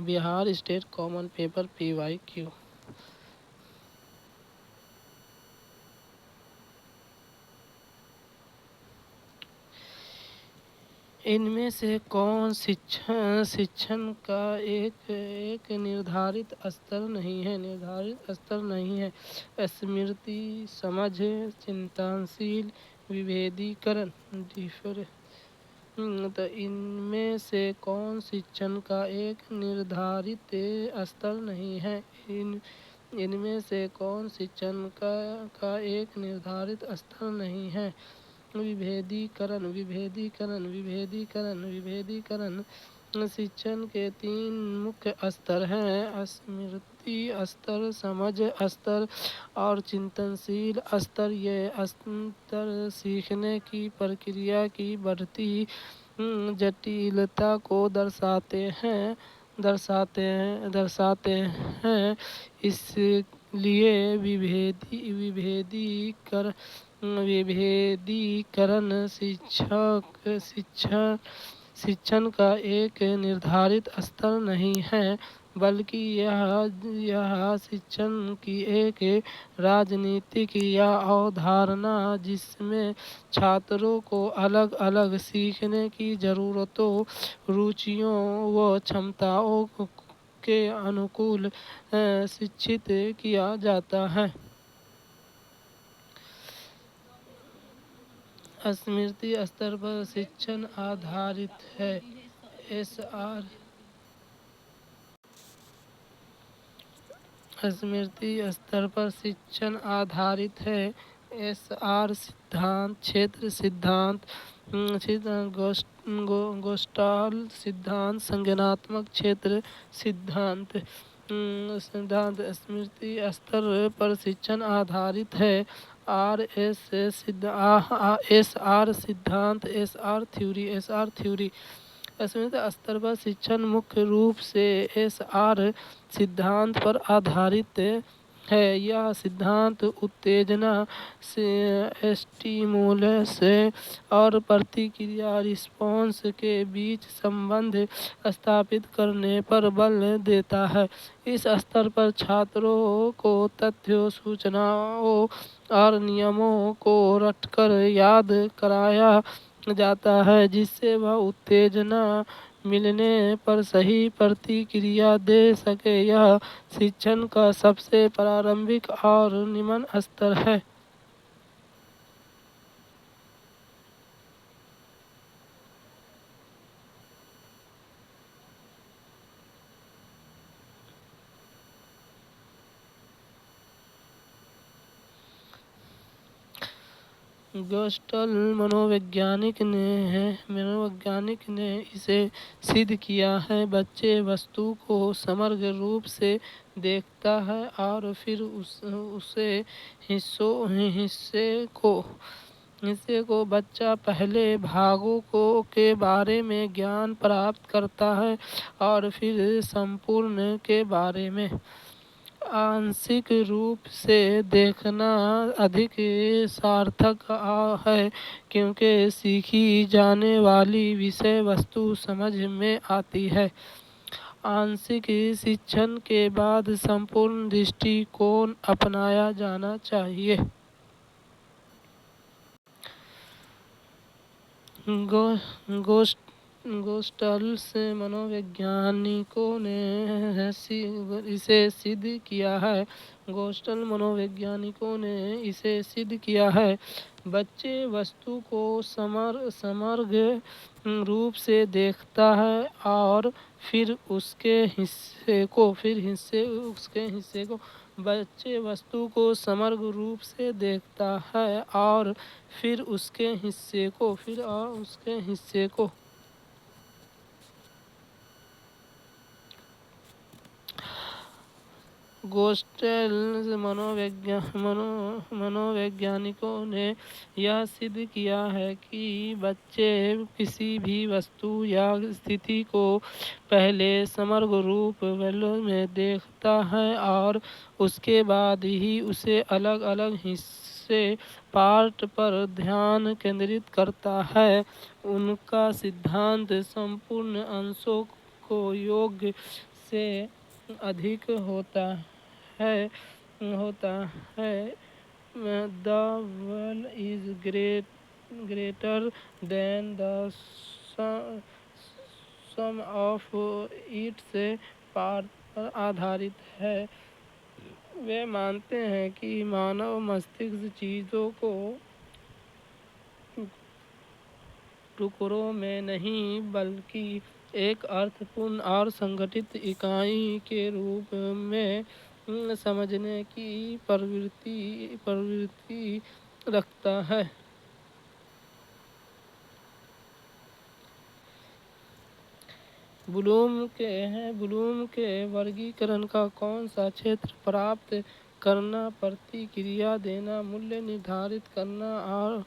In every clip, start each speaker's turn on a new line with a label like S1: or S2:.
S1: Bihar state common paper PYQ। इनमें से कौन शिक्षण का एक निर्धारित स्तर नहीं है? स्मृति, समझ, चिंतनशील, विभेदीकरण, तो इनमें से कौन शिक्षण का एक निर्धारित स्तर नहीं है? इनमें से कौन शिक्षण का एक निर्धारित स्तर नहीं है? विभेदीकरण, विभेदीकरण, विभेदीकरण, विभेदीकरण। शिक्षण के 3 मुख्य स्तर हैं: स्मृति स्तर, समझ स्तर और चिंतनशील स्तर। ये स्तर सीखने की प्रक्रिया की बढ़ती जटिलता को दर्शाते हैं। इसलिए विभेदीकरण शिक्षण का एक निर्धारित स्तर नहीं है, बल्कि यह शिक्षण की एक राजनीतिक या अवधारणा जिसमें छात्रों को अलग अलग सीखने की ज़रूरतों, रुचियों व क्षमताओं के अनुकूल शिक्षित किया जाता है। स्मृति स्तर पर शिक्षण आधारित है। स्मृति स्तर पर शिक्षण आधारित है। SR सिद्धांत, क्षेत्र सिद्धांत, गेस्टाल्ट सिद्धांत, संज्ञानात्मक क्षेत्र सिद्धांत। स्मृति स्तर पर शिक्षण आधारित है। SR सिद्धांत, SR थ्योरी। स्मृति स्तर पर शिक्षण मुख्य रूप से SR सिद्धांत पर आधारित है। यह सिद्धांत उत्तेजना से स्टिमुलस और प्रतिक्रिया रिस्पॉन्स के बीच संबंध स्थापित करने पर बल देता है। इस स्तर पर छात्रों को तथ्यों, सूचनाओं और नियमों को रटकर याद कराया जाता है, जिससे वह उत्तेजना मिलने पर सही प्रतिक्रिया दे सके। यह शिक्षण का सबसे प्रारंभिक और निम्न स्तर है। गेस्टाल्ट मनोवैज्ञानिक ने इसे सिद्ध किया है। बच्चे वस्तु को समग्र रूप से देखता है और फिर उसे हिस्से को बच्चा पहले भागों के बारे में ज्ञान प्राप्त करता है और फिर संपूर्ण के बारे में। आंशिक रूप से देखना अधिक सार्थक है, क्योंकि सीखी जाने वाली विषय वस्तु समझ में आती है। आंशिक शिक्षण के बाद संपूर्ण दृष्टिकोण अपनाया जाना चाहिए। गेस्टाल्ट मनोवैज्ञानिकों ने इसे सिद्ध किया है। गेस्टाल्ट मनोवैज्ञानिकों ने इसे सिद्ध किया है। बच्चे वस्तु को समग्र रूप से देखता है और फिर उसके हिस्से को बच्चे वस्तु को समग्र रूप से देखता है और फिर उसके हिस्से को गेस्टाल्ट मनोवैज्ञानिकों ने यह सिद्ध किया है कि बच्चे किसी भी वस्तु या स्थिति को पहले समग्र रूप में देखता है और उसके बाद ही उसे अलग अलग पार्ट पर ध्यान केंद्रित करता है। उनका सिद्धांत संपूर्ण अंशों को योग से अधिक है होता है। The world is greater than the sum of its part पर आधारित है। वे मानते हैं कि मानव मस्तिष्क चीज़ों को टुकड़ों में नहीं बल्कि एक अर्थपूर्ण और संगठित इकाई के रूप में समझने की प्रवृत्ति रखता है। ब्लूम के वर्गीकरण का कौन सा क्षेत्र प्राप्त करना, प्रतिक्रिया देना, मूल्य निर्धारित करना और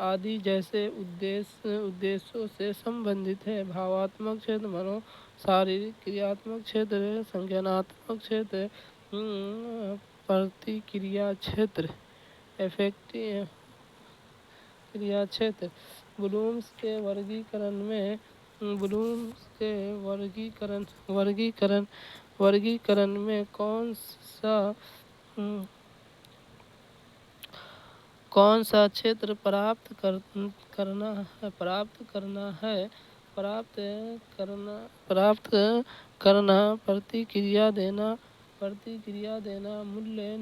S1: आदि जैसे उद्देश्यों से संबंधित है। भावात्मक क्षेत्र, मनो शारीरिक क्रियात्मक क्षेत्र, संज्ञानात्मक क्षेत्र, प्रतिक्रिया क्षेत्र, अफेक्टिव क्रिया क्षेत्र। ब्लूम्स के वर्गीकरण में कौन सा क्षेत्र प्राप्त करना, प्रतिक्रिया देना, मूल्य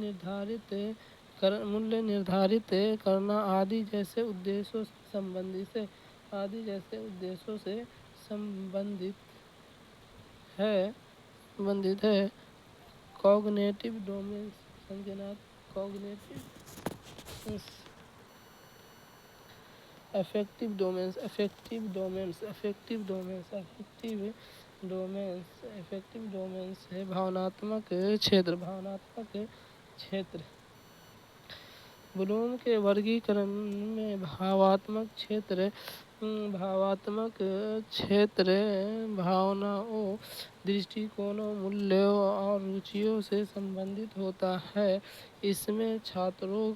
S1: निर्धारित करना आदि जैसे उद्देश्यों से संबंधित है। कॉग्निटिव डोमेन्स, अफेक्टिव डोमेन्स है भावनात्मक क्षेत्र। ब्लूम के वर्गीकरण में भावात्मक क्षेत्र भावनाओं, दृष्टिकोणों, मूल्यों और रुचियों से संबंधित होता है। इसमें छात्रों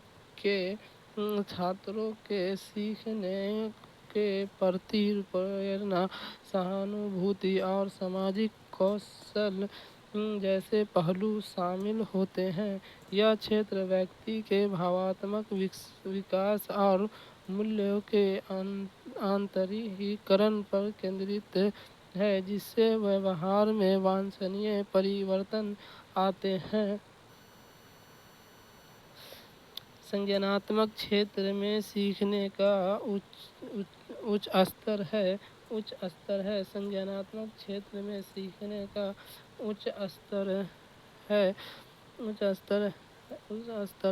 S1: के सीखने के प्रति प्रेरणा, सहानुभूति और सामाजिक कौशल जैसे पहलू शामिल होते हैं। यह क्षेत्र व्यक्ति के भावात्मक विकास और मूल्यों के आंतरिकीकरण पर केंद्रित है, जिससे व्यवहार में वांछनीय परिवर्तन आते हैं। संज्ञानात्मक क्षेत्र में सीखने का उच्च स्तर है। संज्ञानात्मक क्षेत्र में सीखने का उच्च स्तर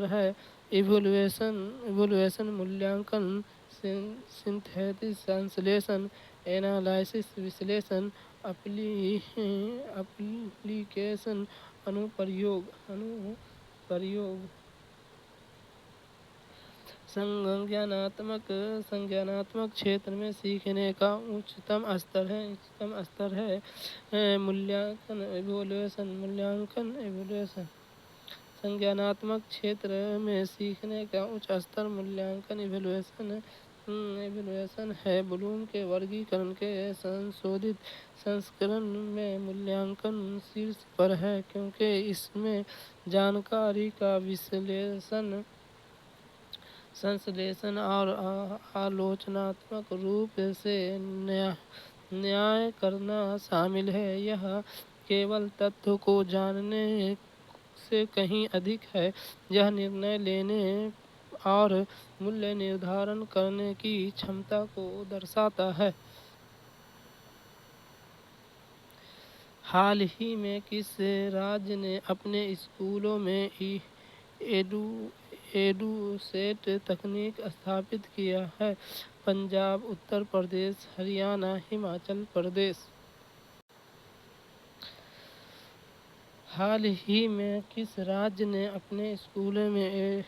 S1: है। इवोल्यूशन, मूल्यांकन, सिंथेसिस, संश्लेषण, एनालिसिस, विश्लेषण, एप्लीकेशन, अनुप्रयोग। संज्ञानात्मक क्षेत्र में सीखने का उच्चतम स्तर है मूल्यांकन, इवोल्यूशन। संज्ञानात्मक क्षेत्र में सीखने का उच्च स्तर मूल्यांकन, इवोल्यूशन है। ब्लूम के वर्गीकरण के संशोधित संस्करण में मूल्यांकन शीर्ष पर है, क्योंकि इसमें जानकारी का संश्लेषण और आलोचनात्मक रूप से न्याय करना शामिल है। यह केवल तथ्य को जानने से कहीं अधिक है। यह निर्णय लेने और मूल्य निर्धारण करने की क्षमता को दर्शाता है। हाल ही में किस राज्य ने अपने स्कूलों में एडुसेट तकनीक स्थापित किया है? पंजाब, उत्तर प्रदेश, हरियाणा, हिमाचल प्रदेश। हाल ही में किस राज्य ने अपने स्कूलों में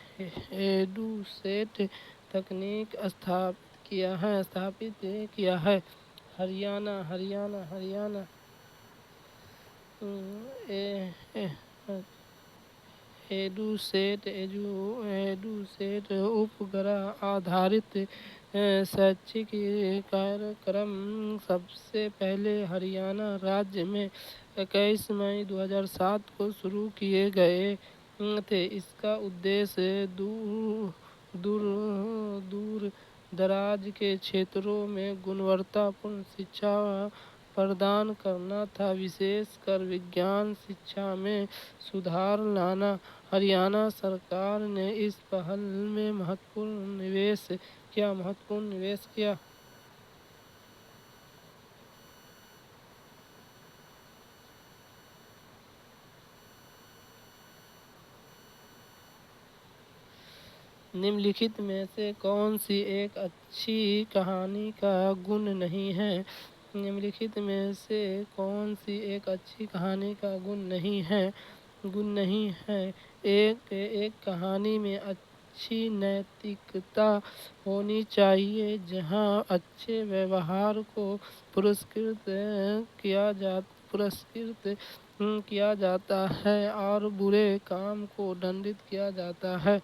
S1: एडुसेट तकनीक स्थापित किया है? हरियाणा। एडुसेट उपग्रह आधारित शैक्षिक कार्यक्रम सबसे पहले हरियाणा राज्य में 21 मई 2007 को शुरू किए गए थे। इसका उद्देश्य दूर दूर दराज के क्षेत्रों में गुणवत्तापूर्ण शिक्षा प्रदान करना था, विशेषकर विज्ञान शिक्षा में सुधार लाना। हरियाणा सरकार ने इस पहल में महत्वपूर्ण निवेश किया। निम्नलिखित में से कौन सी एक अच्छी कहानी का गुण नहीं है? निम्नलिखित में से कौन सी एक अच्छी कहानी का गुण नहीं है? एक कहानी में अच्छी नैतिकता होनी चाहिए, जहाँ अच्छे व्यवहार को पुरस्कृत किया जाता है और बुरे काम को दंडित किया जाता है।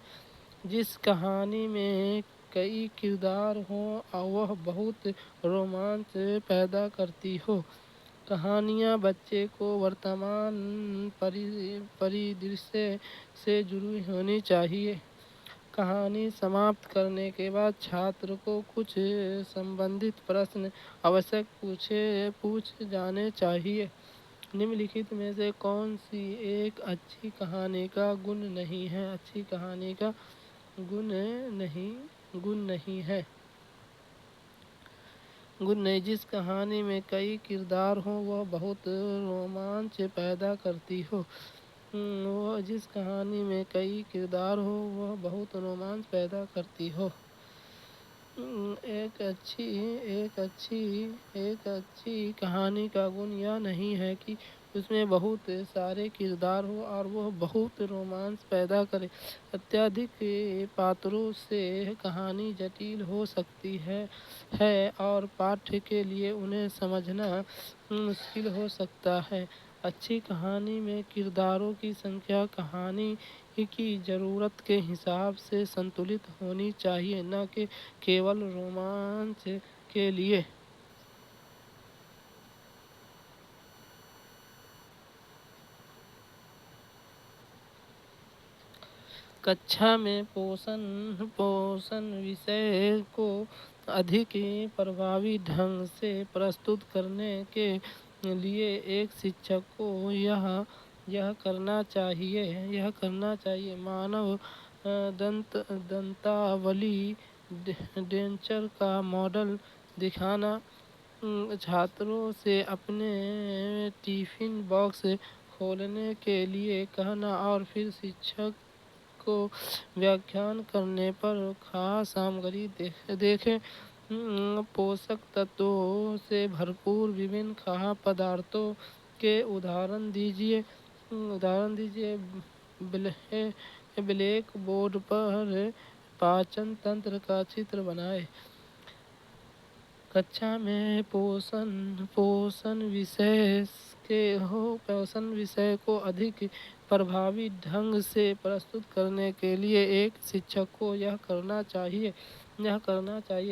S1: जिस कहानी में कई किरदार हों वह बहुत रोमांच पैदा करती हो। कहानियाँ बच्चे को वर्तमान परिदृश्य से जुड़ी होनी चाहिए। कहानी समाप्त करने के बाद छात्र को कुछ संबंधित प्रश्न अवश्य पूछे जाने चाहिए। निम्नलिखित में से कौन सी एक अच्छी कहानी का गुण नहीं है? अच्छी कहानी का गुण नहीं। जिस कहानी में कई किरदार हों वह बहुत रोमांच पैदा करती हो। जिस कहानी में कई किरदार हो वह बहुत रोमांच पैदा करती हो। एक अच्छी कहानी का गुण यह नहीं है कि उसमें बहुत सारे किरदार हो और वह बहुत रोमांच पैदा करे। अत्यधिक पात्रों से कहानी जटिल हो सकती है और पाठक के लिए उन्हें समझना मुश्किल हो सकता है। अच्छी कहानी में किरदारों की संख्या कहानी की ज़रूरत के हिसाब से संतुलित होनी चाहिए, न कि केवल रोमांच के लिए। कक्षा में पोषण विषय को अधिक प्रभावी ढंग से प्रस्तुत करने के लिए एक शिक्षक को यह करना चाहिए। मानव दंतावली डेंचर का मॉडल दिखाना, छात्रों से अपने टिफिन बॉक्स खोलने के लिए कहना और फिर शिक्षक को व्याख्यान करने पर खास सामग्री देखें। पोषक तत्वों से भरपूर विभिन्न खाद्य पदार्थों के उदाहरण दीजिए। ब्लैक बोर्ड पर पाचन तंत्र का चित्र बनाएं। कक्षा में पोषण विषय को अधिक प्रभावी ढंग से प्रस्तुत करने के लिए एक शिक्षक को यह करना चाहिए।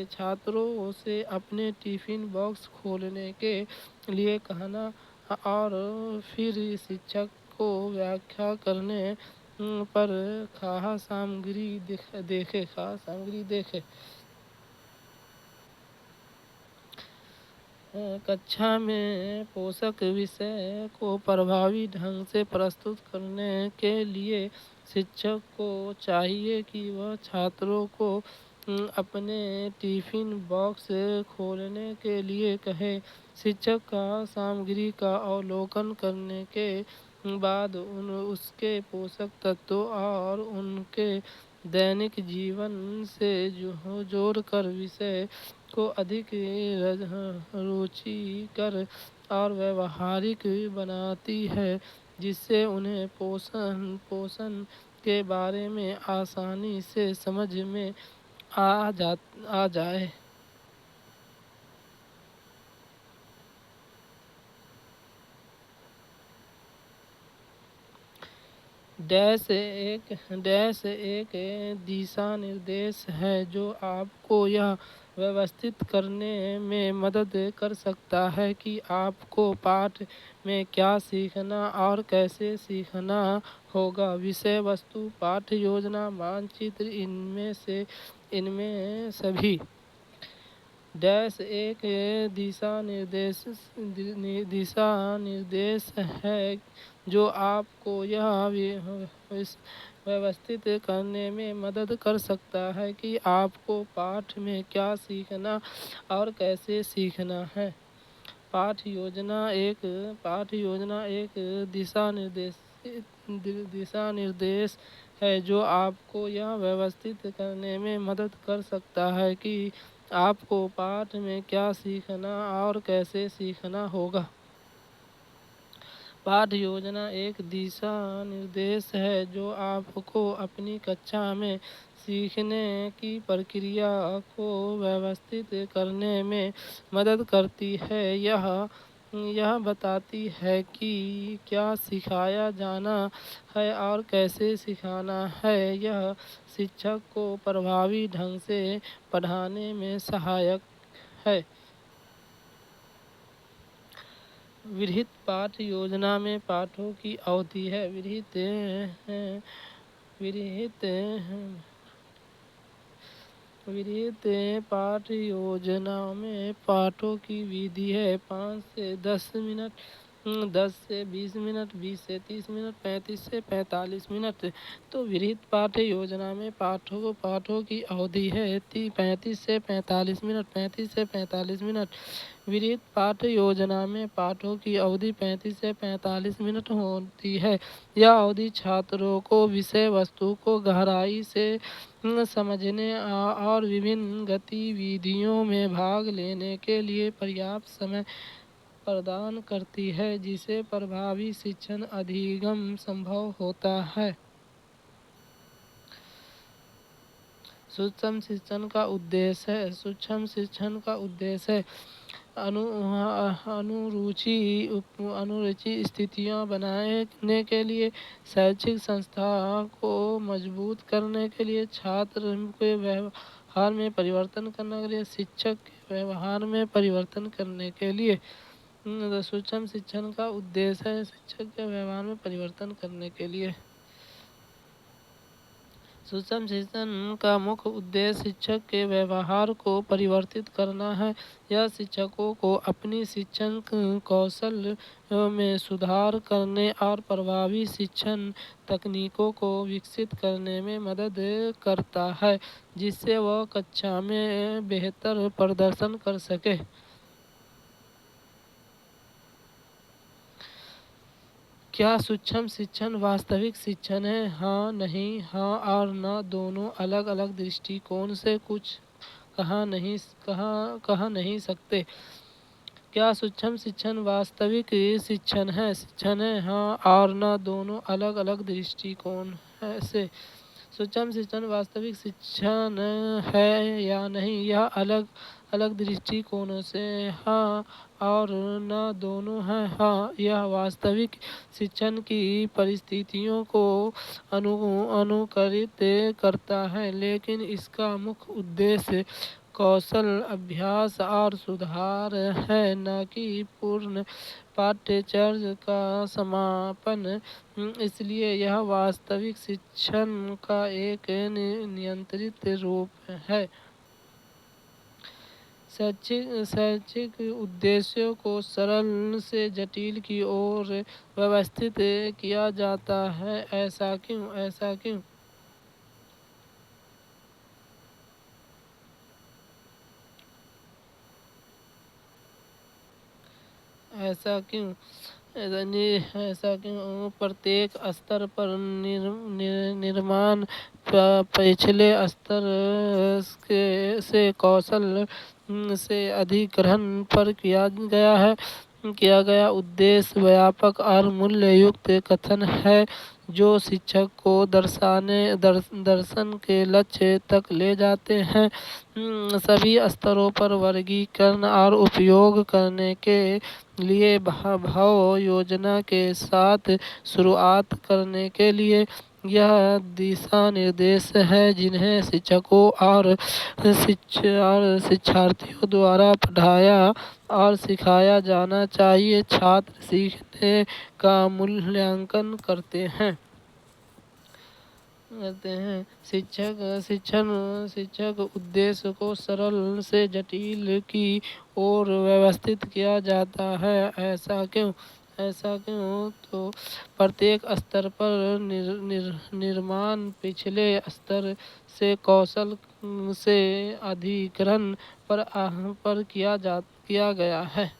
S1: छात्रों से अपने टिफिन बॉक्स खोलने के लिए कहना और फिर शिक्षक को व्याख्या करने पर खाद्य सामग्री देखें। कक्षा में पोषक विषय को प्रभावी ढंग से प्रस्तुत करने के लिए शिक्षक को चाहिए कि वह छात्रों को अपने टिफिन बॉक्स खोलने के लिए कहे। शिक्षक का सामग्री का अवलोकन करने के बाद उसके पोषक तत्वों और उनके दैनिक जीवन से जोड़कर विषय को अधिक रुचिकर और व्यावहारिक बनाती है, जिससे उन्हें पोषण के बारे में आसानी से समझ में आ जाए। डैश एक दिशा निर्देश है जो आपको यह व्यवस्थित करने में मदद कर सकता है कि आपको पाठ में क्या सीखना और कैसे सीखना होगा। विषय वस्तु, पाठ योजना, मानचित्र, इनमें सभी। डैश एक दिशा निर्देश है जो आपको यह व्यवस्थित करने में मदद कर सकता है कि आपको पाठ में क्या सीखना और कैसे सीखना है। पाठ योजना एक दिशा निर्देश है जो आपको यह व्यवस्थित करने में मदद कर सकता है कि आपको पाठ में क्या सीखना और कैसे सीखना होगा। पाठ योजना एक दिशा निर्देश है जो आपको अपनी कक्षा में सीखने की प्रक्रिया को व्यवस्थित करने में मदद करती है। यह बताती है कि क्या सिखाया जाना है और कैसे सिखाना है। यह शिक्षक को प्रभावी ढंग से पढ़ाने में सहायक है। विरहित पाठ योजना में पाठों की अवधि है। विरहित पाठ योजना में पाठों की विधि है 5 से 10 मिनट, 10 से 20 मिनट, 20 से 30 मिनट, 35 से 45 मिनट। तो विरहित पाठ योजना में पाठों की अवधि है 35 से 45 मिनट, 35 से 45 मिनट। विरहित पाठ योजना में पाठों की अवधि 35 से 45 मिनट होती है। यह अवधि छात्रों को विषय वस्तु को गहराई से समझने और विभिन्न गतिविधियों में भाग लेने के लिए पर्याप्त समय प्रदान करती है, जिससे प्रभावी शिक्षण अधिगम संभव होता है। सूक्ष्म शिक्षण का उद्देश्य है अनुरूचि स्थितियाँ बनाने के लिए, शैक्षिक संस्था को मजबूत करने के लिए, छात्र के व्यवहार में परिवर्तन करने के लिए, शिक्षक के व्यवहार में परिवर्तन करने के लिए। सूक्ष्म शिक्षण का उद्देश्य है शिक्षक के व्यवहार में परिवर्तन करने के लिए। सूक्ष्म शिक्षण का मुख्य उद्देश्य शिक्षक के व्यवहार को परिवर्तित करना है। यह शिक्षकों को अपनी शिक्षण कौशल में सुधार करने और प्रभावी शिक्षण तकनीकों को विकसित करने में मदद करता है, जिससे वह कक्षा में बेहतर प्रदर्शन कर सके। क्या सूक्ष्म शिक्षण वास्तविक शिक्षण है? हाँ, नहीं, हाँ और न, दोनों अलग अलग दृष्टिकोण से कुछ कहा नहीं सकते। क्या सूक्ष्म शिक्षण वास्तविक शिक्षण है? हाँ और न, दोनों अलग अलग दृष्टिकोण से। सूक्ष्म शिक्षण वास्तविक शिक्षण है या नहीं, यह अलग अलग दृष्टिकोणों से हाँ और न दोनों हैं। हाँ, यह वास्तविक शिक्षण की परिस्थितियों को अनुकरित करता है, लेकिन इसका मुख्य उद्देश्य कौशल अभ्यास और सुधार है, न कि पूर्ण पाठ्यचर्या का समापन। इसलिए यह वास्तविक शिक्षण का एक नियंत्रित रूप है। शैक्षिक उद्देश्यों को सरल से जटिल की ओर व्यवस्थित किया जाता है। ऐसा क्यों? प्रत्येक स्तर पर निर्माण पिछले स्तर से कौशल से अधिग्रहण पर किया गया उद्देश्य व्यापक और मूल्य युक्त कथन है। जो शिक्षक को दर्शन के लक्ष्य तक ले जाते हैं। सभी स्तरों पर वर्गीकरण और उपयोग करने के लिए भाव योजना के साथ शुरुआत करने के लिए यह दिशा निर्देश है जिन्हें शिक्षकों और शिक्षार्थियों द्वारा पढ़ाया और सिखाया जाना चाहिए। छात्र सीखने का मूल्यांकन करते हैं। शिक्षक उद्देश्य को सरल से जटिल की ओर व्यवस्थित किया जाता है। ऐसा क्यों? तो प्रत्येक स्तर पर निर्माण पिछले स्तर से कौशल से अधिग्रहण पर किया गया है।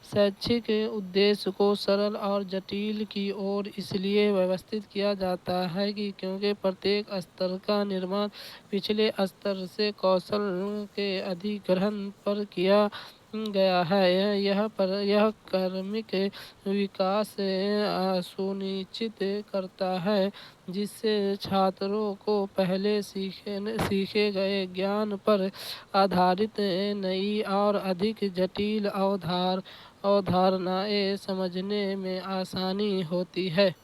S1: शैक्षिक उद्देश्य को सरल और जटिल की ओर इसलिए व्यवस्थित किया जाता है कि क्योंकि प्रत्येक स्तर का निर्माण पिछले स्तर से कौशल के अधिग्रहण पर किया गया है। यह क्रमिक विकास सुनिश्चित करता है जिससे छात्रों को पहले सीखे गए ज्ञान पर आधारित नई और अधिक जटिल अवधारणाएं समझने में आसानी होती है।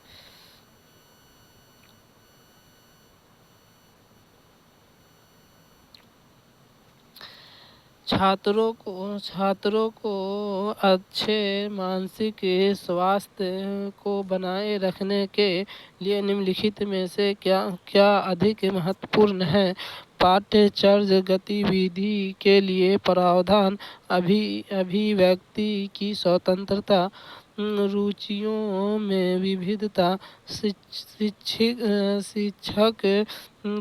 S1: छात्रों को अच्छे मानसिक स्वास्थ्य को बनाए रखने के लिए निम्नलिखित में से क्या अधिक महत्वपूर्ण है? पाठ्यचर्या गतिविधि के लिए प्रावधान, अभिव्यक्ति की स्वतंत्रता, रुचियों में विविधता, शिक्षक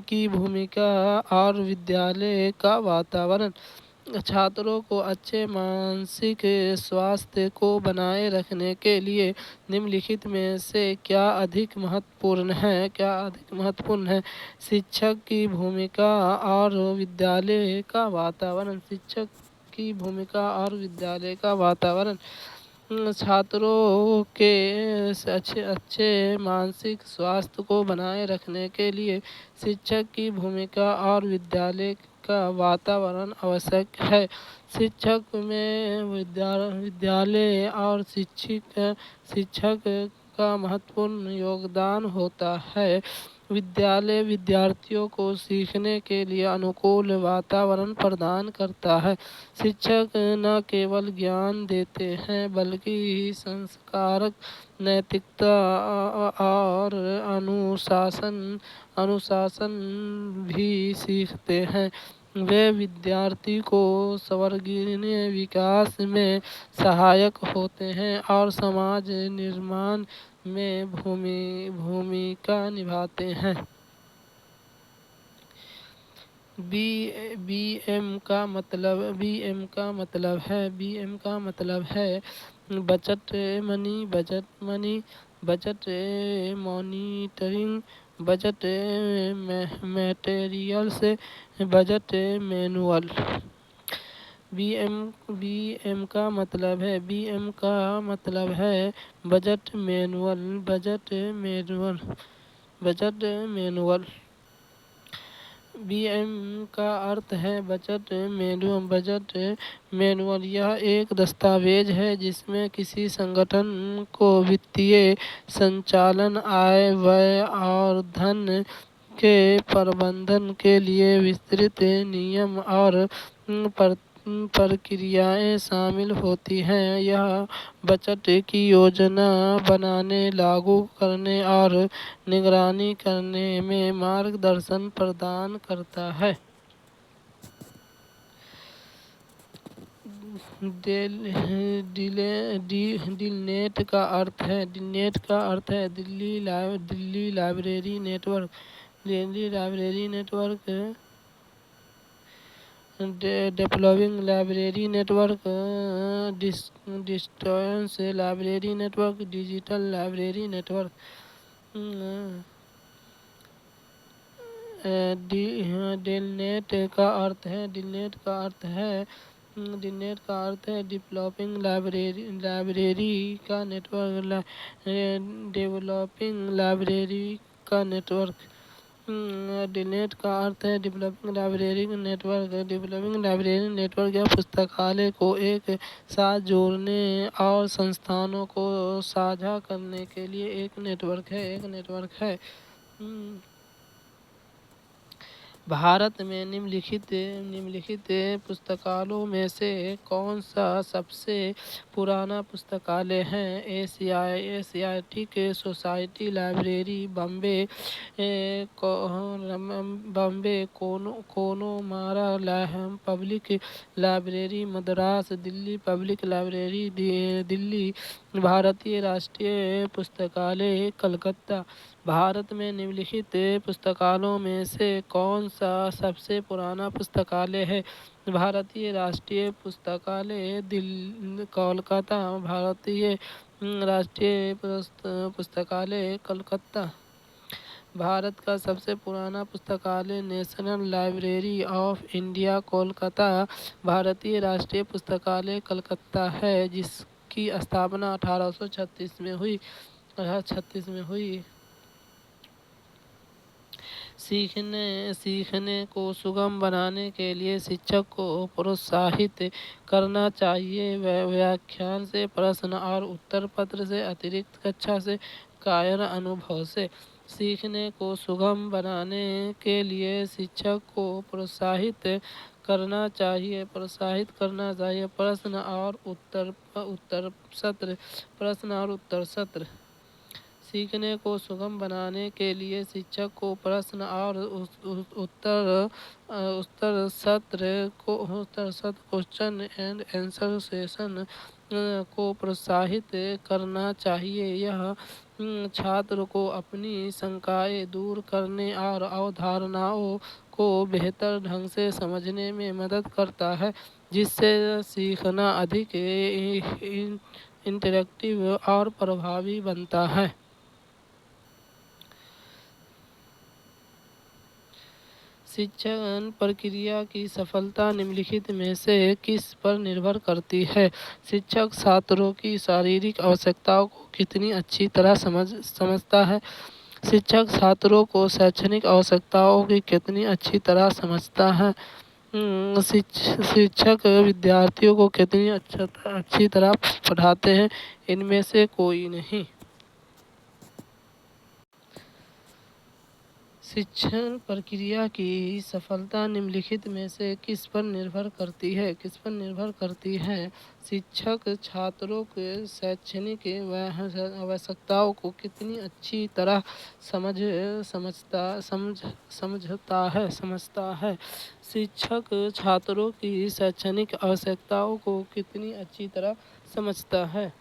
S1: की भूमिका और विद्यालय का वातावरण। छात्रों को अच्छे मानसिक स्वास्थ्य को बनाए रखने के लिए निम्नलिखित में से क्या अधिक महत्वपूर्ण है? शिक्षक की भूमिका और विद्यालय का वातावरण। शिक्षक की भूमिका और विद्यालय का वातावरण छात्रों के अच्छे मानसिक स्वास्थ्य को बनाए रखने के लिए शिक्षक की भूमिका और विद्यालय का वातावरण आवश्यक है। शिक्षक में विद्यालय और शिक्षक का महत्वपूर्ण योगदान होता है। विद्यालय विद्यार्थियों को सीखने के लिए अनुकूल वातावरण प्रदान करता है। शिक्षक न केवल ज्ञान देते हैं बल्कि संस्कार, नैतिकता और अनुशासन भी सीखते हैं। वे विद्यार्थी को सर्वांगीण विकास में सहायक होते हैं और समाज निर्माण में भूमिका निभाते हैं। बीएम का मतलब है budget money, budget monitoring, budget materials, budget manual. BM का मतलब है बजट मैनुअल। बीएम का अर्थ है बजट मैनुअल। यह एक दस्तावेज है जिसमें किसी संगठन को वित्तीय संचालन, आय, व्यय और धन के प्रबंधन के लिए विस्तृत नियम और प्रक्रियाएं शामिल होती हैं। यह बजट की योजना बनाने, लागू करने और निगरानी करने में मार्गदर्शन प्रदान करता है। डिलनेट का अर्थ है Delhi library network. Developing library network, distance library network, digital library network. DELNET का अर्थ है डीनेट का अर्थ है डेवलपिंग लाइब्रेरी का नेटवर्क, डेवलपिंग लाइब्रेरी का नेटवर्क। डीनेट का अर्थ है developing library network. Developing library network या पुस्तकालय को एक साथ जोड़ने और संस्थानों को साझा करने के लिए एक नेटवर्क है। भारत में निम्नलिखित पुस्तकालयों में से कौन सा सबसे पुराना पुस्तकालय है? Asiatic society library Bombay, Connemara public library Madras, Delhi public library Delhi, भारतीय राष्ट्रीय पुस्तकालय कलकत्ता। भारत में निम्नलिखित पुस्तकालयों में से कौन सा सबसे पुराना पुस्तकालय है? भारतीय राष्ट्रीय पुस्तकालय कोलकाता, भारतीय राष्ट्रीय पुस्तकालय कलकत्ता। भारत का सबसे पुराना पुस्तकालय national library of India Kolkata, भारतीय राष्ट्रीय पुस्तकालय कलकत्ता है, जिसकी स्थापना 1836 में हुई। सीखने को सुगम बनाने के लिए शिक्षक को प्रोत्साहित करना चाहिए। व्याख्यान से, प्रश्न और उत्तर पत्र से, अतिरिक्त कक्षा से, कार्य अनुभव से। सीखने को सुगम बनाने के लिए शिक्षक को प्रोत्साहित करना चाहिए। प्रश्न और उत्तर सत्र। सीखने को सुगम बनाने के लिए शिक्षक को प्रश्न और उत्तर सत्र क्वेश्चन एंड आंसर सेशन को प्रोत्साहित करना चाहिए। यह छात्र को अपनी शंकाएं दूर करने और अवधारणाओं को बेहतर ढंग से समझने में मदद करता है, जिससे सीखना अधिक इंटरैक्टिव और प्रभावी बनता है। शिक्षण प्रक्रिया की सफलता निम्नलिखित में से किस पर निर्भर करती है? शिक्षक छात्रों की शारीरिक आवश्यकताओं को कितनी अच्छी तरह समझता है? शिक्षक छात्रों को शैक्षणिक आवश्यकताओं की कितनी अच्छी तरह समझता है? शिक्षक विद्यार्थियों को कितनी अच्छी तरह पढ़ाते हैं? इनमें से कोई नहीं। शिक्षण प्रक्रिया की सफलता निम्नलिखित में से किस पर निर्भर करती है? शिक्षक छात्रों के शैक्षणिक आवश्यकताओं को कितनी अच्छी तरह समझता है। शिक्षक छात्रों की शैक्षणिक आवश्यकताओं को कितनी अच्छी तरह समझता है।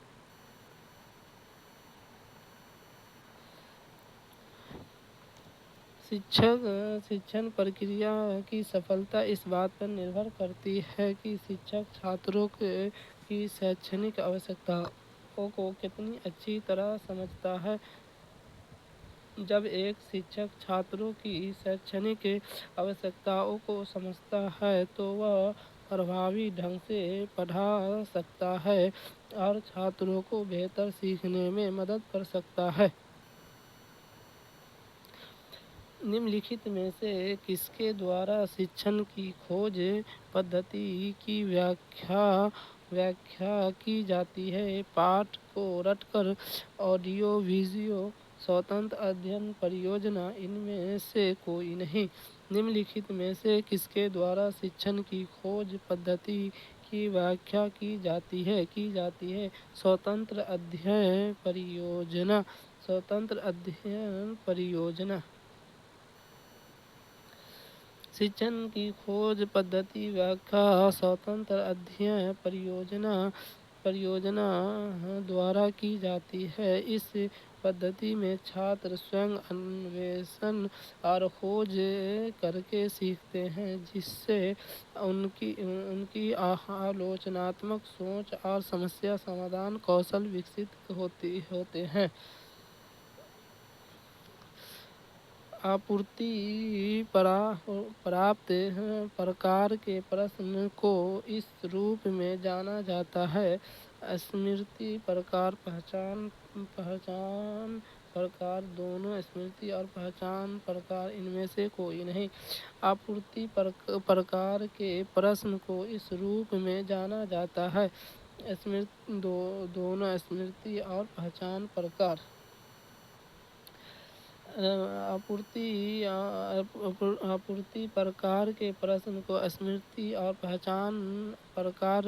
S1: शिक्षण प्रक्रिया की सफलता इस बात पर निर्भर करती है कि शिक्षक छात्रों की शैक्षणिक आवश्यकताओं को कितनी अच्छी तरह समझता है। जब एक शिक्षक छात्रों की शैक्षणिक आवश्यकताओं को समझता है तो वह प्रभावी ढंग से पढ़ा सकता है और छात्रों को बेहतर सीखने में मदद कर सकता है। निम्नलिखित में से किसके द्वारा शिक्षण की खोज पद्धति की व्याख्या की जाती है? पाठ को रटकर, ऑडियो वीडियो, स्वतंत्र अध्ययन परियोजना। इनमें से कोई नहीं। निम्नलिखित में से किसके द्वारा शिक्षण की खोज पद्धति की व्याख्या की जाती है? स्वतंत्र अध्ययन परियोजना। शिक्षण की खोज पद्धति व्याख्या स्वतंत्र अध्ययन परियोजना द्वारा की जाती है। इस पद्धति में छात्र स्वयं अन्वेषण और खोज करके सीखते हैं, जिससे उनकी आलोचनात्मक सोच और समस्या समाधान कौशल विकसित होते हैं। आपूर्ति प्राप्त प्रकार के प्रश्न को इस रूप में जाना जाता है। स्मृति प्रकार पहचान प्रकार दोनों स्मृति और पहचान प्रकार इनमें से कोई नहीं। आपूर्ति प्रकार के प्रश्न को इस रूप में जाना जाता है। दोनों स्मृति और पहचान प्रकार। आपूर्ति प्रकार के प्रश्न को स्मृति और पहचान प्रकार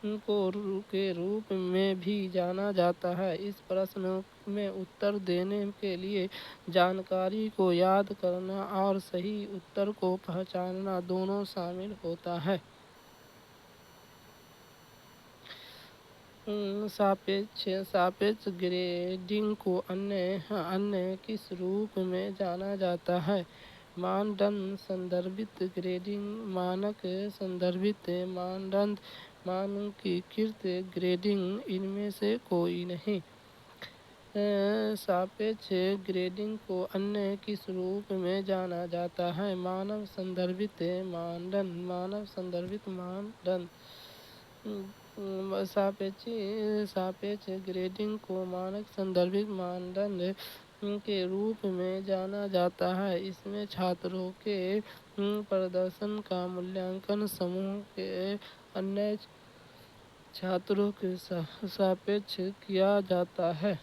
S1: के रूप में भी जाना जाता है। इस प्रश्न में उत्तर देने के लिए जानकारी को याद करना और सही उत्तर को पहचानना दोनों शामिल होता है। सापेक्ष ग्रेडिंग को अन्य किस रूप में जाना जाता है? मानदंड संदर्भित ग्रेडिंग, मानक संदर्भित मानदंड, मानकीकृत ग्रेडिंग इनमें से कोई नहीं। सापेक्ष ग्रेडिंग को अन्य किस रूप में जाना जाता है? मानव संदर्भित मानदंड, मानव संदर्भित मानदंड। सापेक्ष ग्रेडिंग को मानक संदर्भित मानदंड के रूप में जाना जाता है। इसमें छात्रों के प्रदर्शन का मूल्यांकन समूह के अन्य छात्रों के सापेक्ष किया जाता है।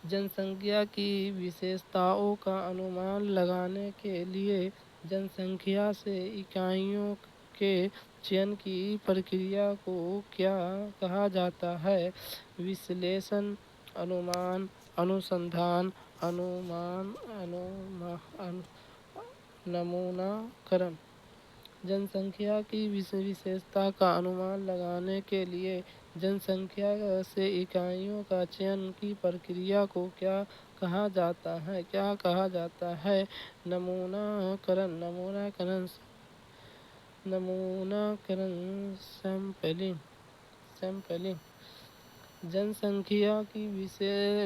S1: जनसंख्या की विशेषताओं का अनुमान लगाने के लिए जनसंख्या से इकाइयों के चयन की प्रक्रिया को क्या कहा जाता है? विश्लेषण, अनुमान, अनुसंधान, नमूनाकरण। जनसंख्या की विशेषता का अनुमान लगाने के लिए जनसंख्या से इकाइयों का चयन की प्रक्रिया को क्या कहा जाता है? नमूनाकरण सैंपलिंग। जनसंख्या की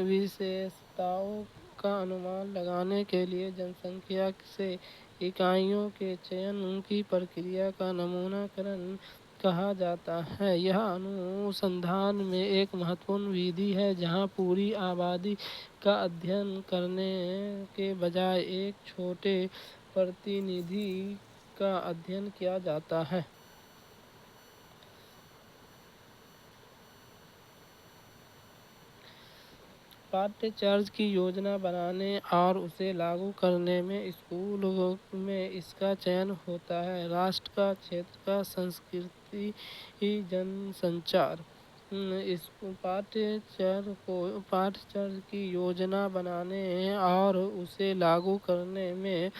S1: विशेषताओं का अनुमान लगाने के लिए जनसंख्या से इकाइयों के चयन की प्रक्रिया का नमूनाकरण कहा जाता है। यह अनुसंधान में एक महत्वपूर्ण विधि है जहाँ पूरी आबादी का अध्ययन करने के बजाय एक छोटे प्रतिनिधि का अध्ययन किया जाता है। पाठ्यचर्या की योजना बनाने और उसे लागू करने में स्कूल में इसका चयन होता है। राष्ट्र का, क्षेत्र का, संस्कृति, जनसंचार। पाठ्यचर्या की योजना बनाने और उसे लागू करने में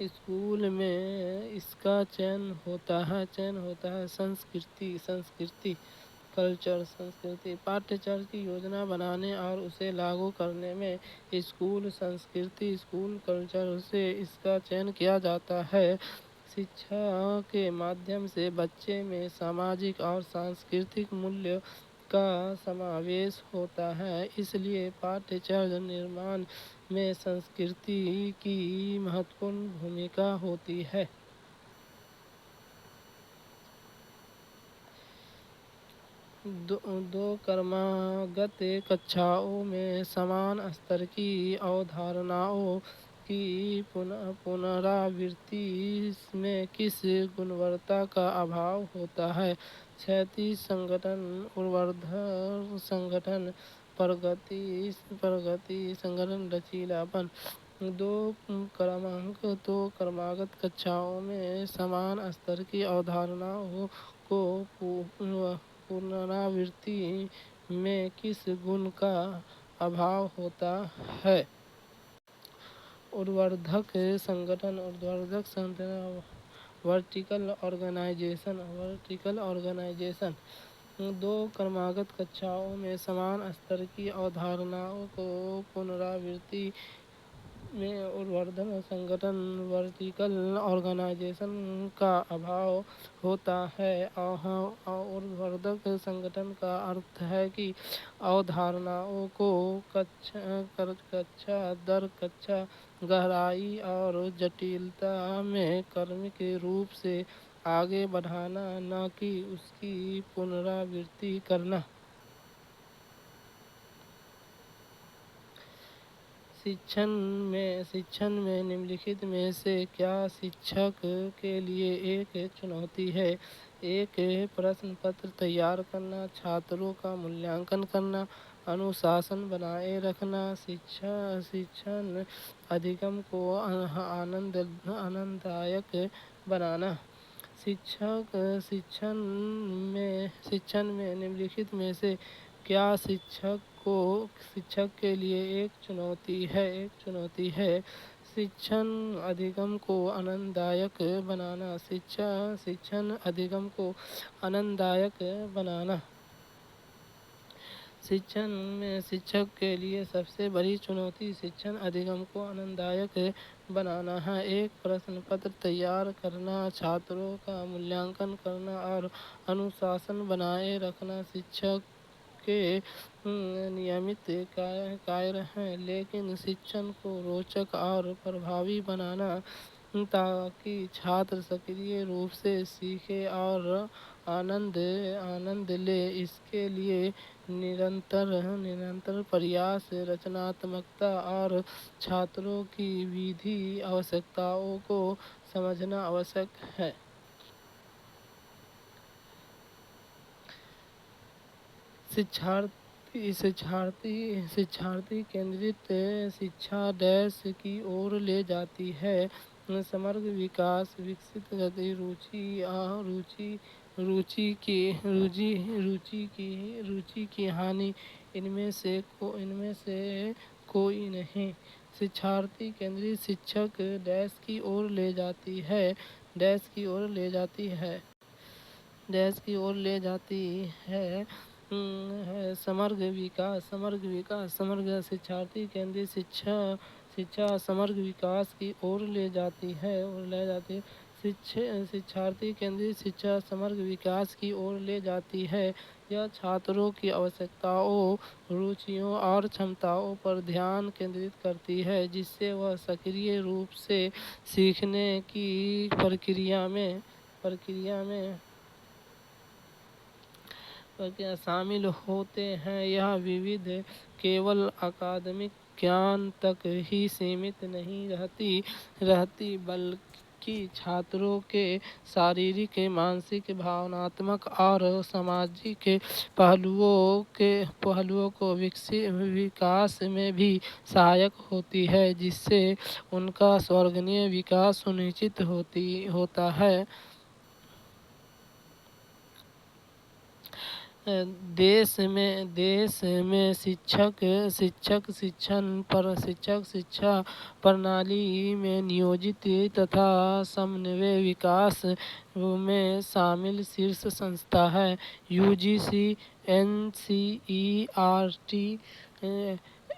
S1: स्कूल में इसका चयन होता है। संस्कृति कल्चर, संस्कृति। पाठ्यचर्या की योजना बनाने और उसे लागू करने में स्कूल कल्चर से इसका चयन किया जाता है। शिक्षा के माध्यम से बच्चे में सामाजिक और सांस्कृतिक मूल्य का समावेश होता है, इसलिए पाठ्यचर्या निर्माण में संस्कृति की महत्वपूर्ण भूमिका होती है। दो क्रमागत कक्षाओं में समान स्तर की अवधारणाओं की पुनरावृत्ति में किस गुणवत्ता का अभाव होता है? क्षैतिज संगठन, ऊर्ध्वाधर संगठन, प्रगति संगठन, लचीलापन। दो क्रमागत कक्षाओं में समान स्तर की अवधारणाओं को पुनरावृत्ति में किस गुण का अभाव होता है? ऊर्ध्वाधर संगठन, वर्टिकल ऑर्गेनाइजेशन। दो क्रमागत कक्षाओं में समान स्तर की अवधारणाओं को पुनरावृत्ति में ऊर्ध्वाधर संगठन वर्टिकल ऑर्गेनाइजेशन का अभाव होता है। ऊर्ध्वाधर संगठन का अर्थ है कि अवधारणाओं को कक्षा दर कक्षा गहराई और जटिलता में क्रमिक रूप से आगे बढ़ाना, न कि उसकी पुनरावृत्ति करना। शिक्षण में निम्नलिखित में से क्या शिक्षक के लिए एक चुनौती है? एक, प्रश्न पत्र तैयार करना, छात्रों का मूल्यांकन करना, अनुशासन बनाए रखना, शिक्षण अधिगम को आनंददायक बनाना। शिक्षण में निम्नलिखित में से क्या शिक्षक के लिए एक चुनौती है? शिक्षण अधिगम को आनंददायक बनाना। शिक्षण अधिगम को आनंददायक बनाना। शिक्षण में शिक्षक के लिए सबसे बड़ी चुनौती शिक्षण अधिगम को आनंददायक बनाना है। एक, प्रश्न पत्र तैयार करना, छात्रों का मूल्यांकन करना और अनुशासन बनाए रखना शिक्षक के नियमित कार्य हैं, लेकिन शिक्षण को रोचक और प्रभावी बनाना ताकि छात्र सक्रिय रूप से सीखे और आनंद ले, इसके लिए निरंतर प्रयास, रचनात्मकता और छात्रों की विधि आवश्यकताओं को समझना आवश्यक है। शिक्षार्थी केंद्रित शिक्षा डैश की ओर ले जाती है। समग्र विकास, विकसित गति, रुचि की हानि, इनमें से कोई नहीं। शिक्षार्थी केंद्रित शिक्षक डैश की ओर ले जाती है। समग्र शिक्षार्थी केंद्रित शिक्षा समग्र विकास की ओर ले जाती है। शिक्षार्थी केंद्रित शिक्षा समग्र विकास की ओर ले जाती है। यह छात्रों की आवश्यकताओं, रुचियों और क्षमताओं पर ध्यान केंद्रित करती है, जिससे वह सक्रिय रूप से सीखने की प्रक्रिया में शामिल होते हैं। यह विविध केवल अकादमिक ज्ञान तक ही सीमित नहीं रहती, बल्कि छात्रों के शारीरिक, मानसिक, भावनात्मक और सामाजिक पहलुओं को विकास में भी सहायक होती है, जिससे उनका सर्वांगीण विकास सुनिश्चित होता है। देश में शिक्षक शिक्षा प्रणाली में नियोजित तथा समन्वय विकास में शामिल शीर्ष संस्था है। यूजीसी, एनसीईआरटी,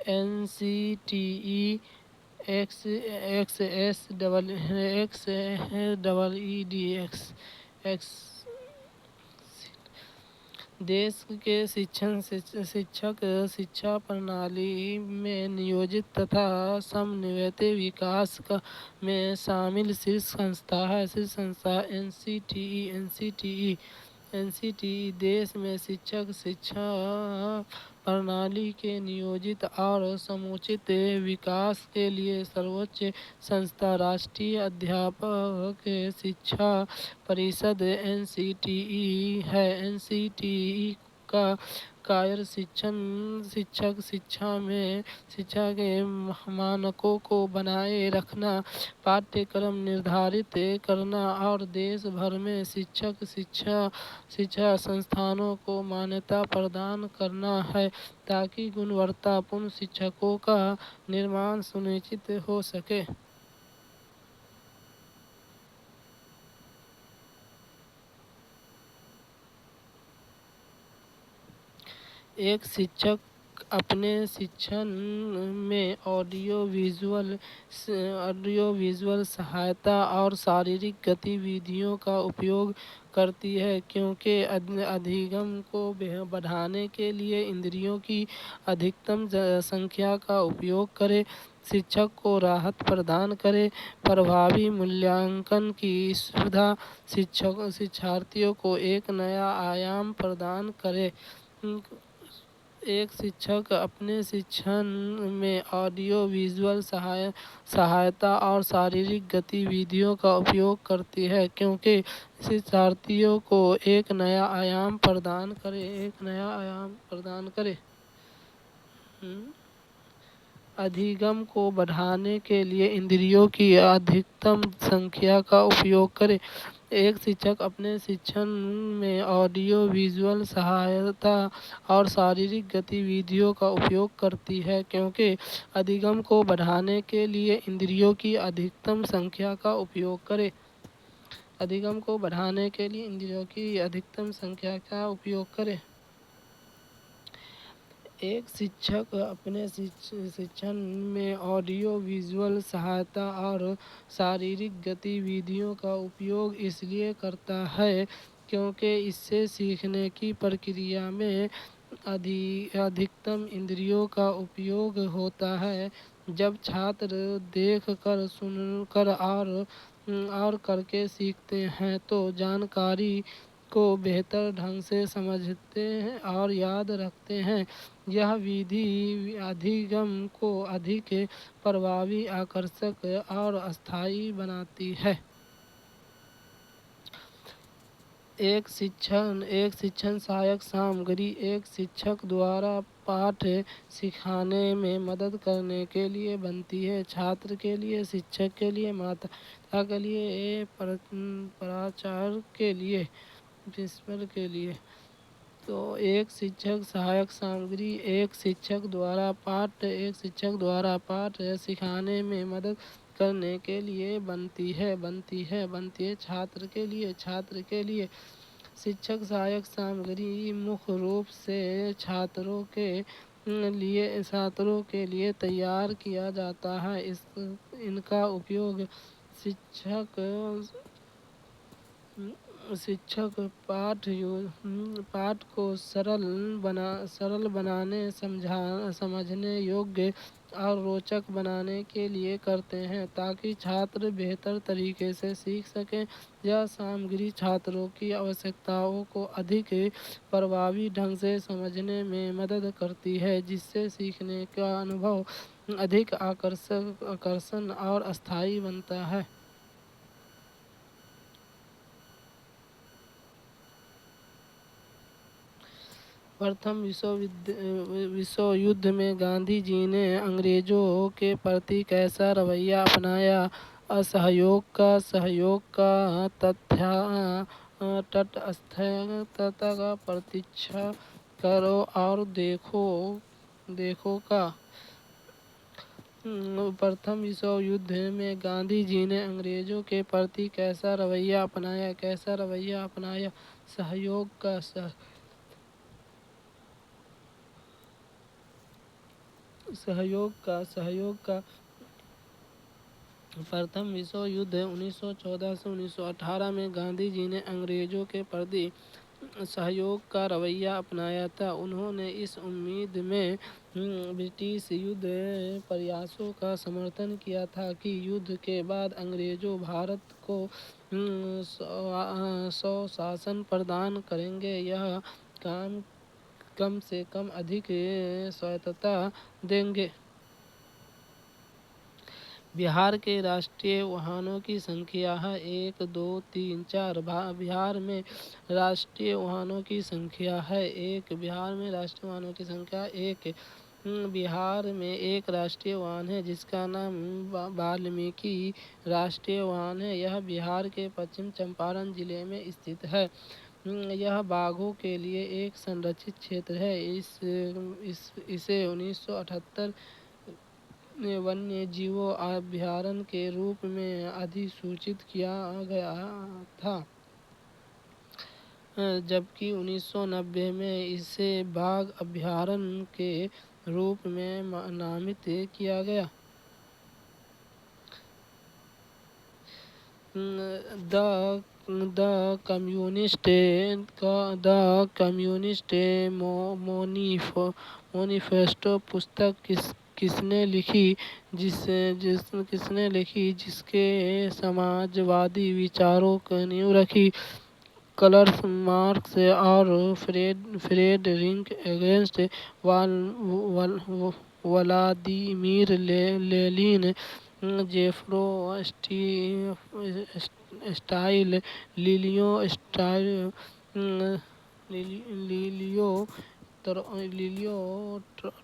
S1: एनसीटीई, एक्सएसईडीएक्स देश के शिक्षक शिक्षा प्रणाली में नियोजित तथा समन्वित विकास में शामिल शीर्ष संस्था है। एनसीटीई देश में शिक्षा प्रणाली के नियोजित और समुचित विकास के लिए सर्वोच्च संस्था राष्ट्रीय अध्यापक शिक्षा परिषद एनसीटीई है। एनसीटीई का कार्य शिक्षा के मानकों को बनाए रखना, पाठ्यक्रम निर्धारित करना और देश भर में शिक्षा संस्थानों को मान्यता प्रदान करना है, ताकि गुणवत्तापूर्ण शिक्षकों का निर्माण सुनिश्चित हो सके। एक शिक्षक अपने शिक्षण में ऑडियो विजुअल सहायता और शारीरिक गतिविधियों का उपयोग करती है, क्योंकि अधिगम को बढ़ाने के लिए इंद्रियों की अधिकतम संख्या का उपयोग करे, शिक्षक को राहत प्रदान करे, प्रभावी मूल्यांकन की सुविधा, शिक्षार्थियों को एक नया आयाम प्रदान करे। एक शिक्षक अपने शिक्षण में ऑडियो विजुअल सहायता और शारीरिक गतिविधियों का उपयोग करती है, क्योंकि शिक्षार्थियों को एक नया आयाम प्रदान करे। अधिगम को बढ़ाने के लिए इंद्रियों की अधिकतम संख्या का उपयोग करें। एक शिक्षक अपने शिक्षण में ऑडियो विजुअल सहायता और शारीरिक गतिविधियों का उपयोग करती है, क्योंकि अधिगम को बढ़ाने के लिए इंद्रियों की अधिकतम संख्या का उपयोग करें। अधिगम को बढ़ाने के लिए इंद्रियों की अधिकतम संख्या का उपयोग करें। एक शिक्षक अपने शिक्षण में ऑडियो विजुअल सहायता और शारीरिक गतिविधियों का उपयोग इसलिए करता है क्योंकि इससे सीखने की प्रक्रिया में अधिकतम इंद्रियों का उपयोग होता है। जब छात्र देख कर, सुनकर और करके सीखते हैं तो जानकारी को बेहतर ढंग से समझते हैं और याद रखते हैं। यह विधि अधिगम को अधिक प्रभावी, आकर्षक और अस्थायी बनाती है। एक शिक्षण सहायक सामग्री एक शिक्षक द्वारा पाठ सिखाने में मदद करने के लिए बनती है। छात्र के लिए, शिक्षक के लिए, माता पिता के लिए, प्राचार्य के लिए, प्रिंसिपल के लिए। तो एक शिक्षक सहायक सामग्री एक शिक्षक द्वारा पाठ सिखाने में मदद करने के लिए बनती है। छात्र के लिए शिक्षक सहायक सामग्री मुख्य रूप से छात्रों के लिए तैयार किया जाता है। इनका उपयोग शिक्षक पाठ को सरल बनाने, समझने योग्य और रोचक बनाने के लिए करते हैं, ताकि छात्र बेहतर तरीके से सीख सकें। यह सामग्री छात्रों की आवश्यकताओं को अधिक प्रभावी ढंग से समझने में मदद करती है, जिससे सीखने का अनुभव अधिक आकर्षण और अस्थायी बनता है। प्रथम विश्व युद्ध में गांधी जी ने अंग्रेजों के प्रति कैसा रवैया अपनाया? असहयोग का तटस्थता का प्रतीक्षा करो और देखो का। प्रथम विश्व युद्ध में गांधी जी ने अंग्रेजों के प्रति कैसा रवैया अपनाया? सहयोग का। प्रथम विश्व युद्ध 1914 से 1918 में गांधी जी ने अंग्रेजों के प्रति सहयोग का रवैया अपनाया था। उन्होंने इस उम्मीद में ब्रिटिश युद्ध प्रयासों का समर्थन किया था कि युद्ध के बाद अंग्रेजों भारत को स्वशासन प्रदान करेंगे। यह कम से कम अधिक स्वायत्तता देंगे। बिहार के राष्ट्रीय वाहनों की संख्या है 1, 2, 3, 4। बिहार में राष्ट्रीय वाहनों की संख्या है 1। बिहार में राष्ट्रीय वाहनों की संख्या 1। बिहार में एक राष्ट्रीय वाहन है जिसका नाम वाल्मीकि राष्ट्रीय वाहन है। यह बिहार के पश्चिम चंपारण जिले में स्थित है। यह बाघों के लिए एक संरक्षित क्षेत्र है। इसे 1978 वन्य जीवों अभयारण्य के रूप में अधिसूचित किया गया था, जबकि 1990 में इसे बाघ अभयारण्य के रूप में नामित किया गया। द कम्युनिस्ट मोनिफेस्टो पुस्तक किसने लिखी, किसने लिखी जिसके समाजवादी विचारों की नींव रखी? कार्ल मार्क्स और फ्रेडरिक एंगल्स, व्लादिमीर लेनिन, जेफ्रो स्टालिन, लिलियो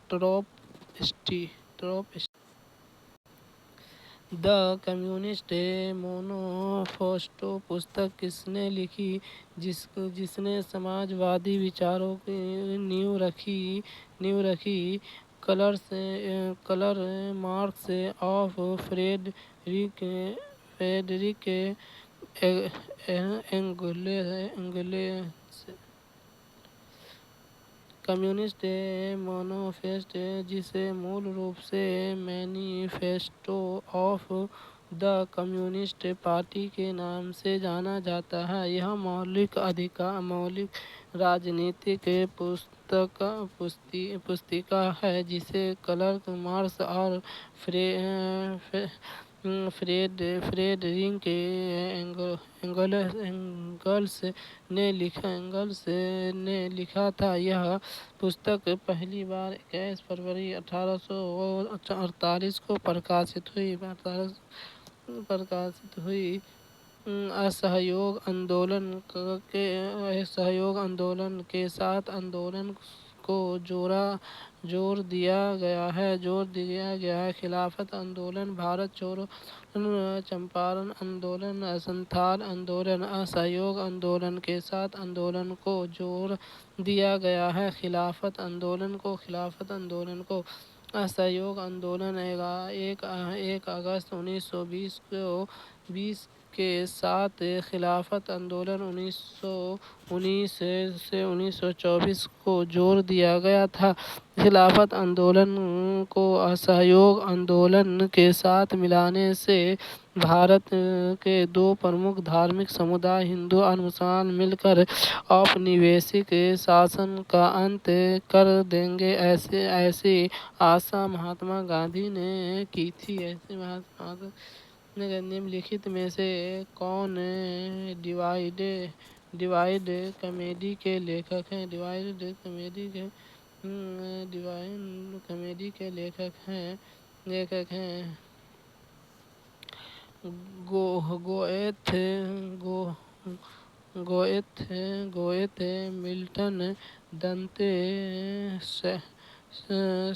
S1: ट्रोत्स्की। द कम्युनिस्ट मैनिफेस्टो पुस्तक किसने लिखी जिसने समाजवादी विचारों की नींव रखी? कार्ल मार्क्स और फ्रेडरिक एंगल्स। कम्युनिस्ट मैनिफेस्टो, जिसे मूल रूप से manifesto of the communist party के नाम से जाना जाता है, यह मौलिक राजनीतिक पुस्तिका है जिसे कार्ल मार्क्स और फ्रेडरिक एंगल्स ने लिखा था। यह पुस्तक पहली बार 21 फरवरी 1848 को प्रकाशित हुई। असहयोग आंदोलन के साथ आंदोलन को जोर दिया गया है। खिलाफत आंदोलन, भारत छोड़ो आंदोलन, चंपारण आंदोलन, संथाल आंदोलन। असहयोग आंदोलन के साथ आंदोलन को जोर दिया गया है। खिलाफत आंदोलन को असहयोग आंदोलन 1 अगस्त 1920 के साथ खिलाफत आंदोलन 1919 से 1924 को जोर दिया गया था। खिलाफत आंदोलन को असहयोग आंदोलन के साथ मिलाने से भारत के दो प्रमुख धार्मिक समुदाय हिंदू और मुसलमान मिलकर औपनिवेशिक शासन का अंत कर देंगे, ऐसी आशा महात्मा गांधी ने की थी। निम्नलिखित में से कौन डिवाइड कॉमेडी के लेखक हैं? डिवाइड कॉमेडी के लेखक हैं गोएथे, मिल्टन, दंते,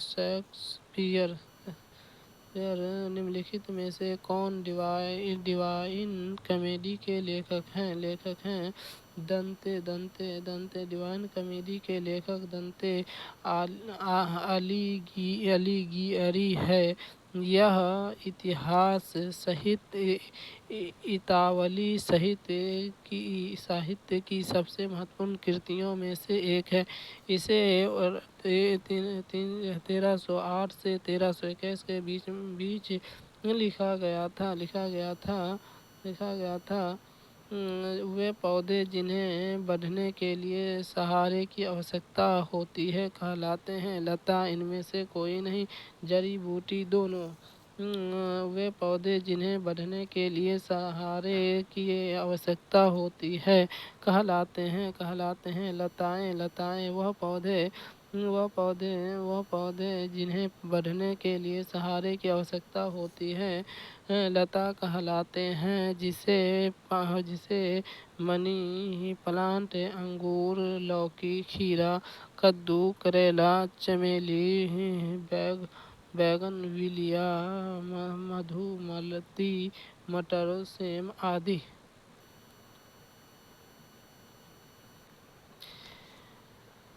S1: शेक्सपियर। निम्नलिखित में से कौन डिवाइन कॉमेडी के लेखक हैं? दंते। डिवाइन कॉमेडी के लेखक दंते अलिगियरी है। यह इतिहास साहित्य, इतालवी साहित्य की सबसे महत्वपूर्ण कृतियों में से एक है। इसे 1308 से 1321 के बीच लिखा गया था। वे पौधे जिन्हें बढ़ने के लिए सहारे की आवश्यकता होती है कहलाते हैं लता। इनमें से कोई नहीं। जड़ी बूटी दोनों। वे पौधे जिन्हें बढ़ने के लिए सहारे की आवश्यकता होती है कहलाते हैं लताएं। वह पौधे जिन्हें बढ़ने के लिए सहारे की आवश्यकता होती है लता कहलाते हैं, जिसे मनी प्लांट, अंगूर, लौकी, खीरा, कद्दू, करेला, चमेली, बैगनविलिया, मधुमालती, मटर, सेम आदि।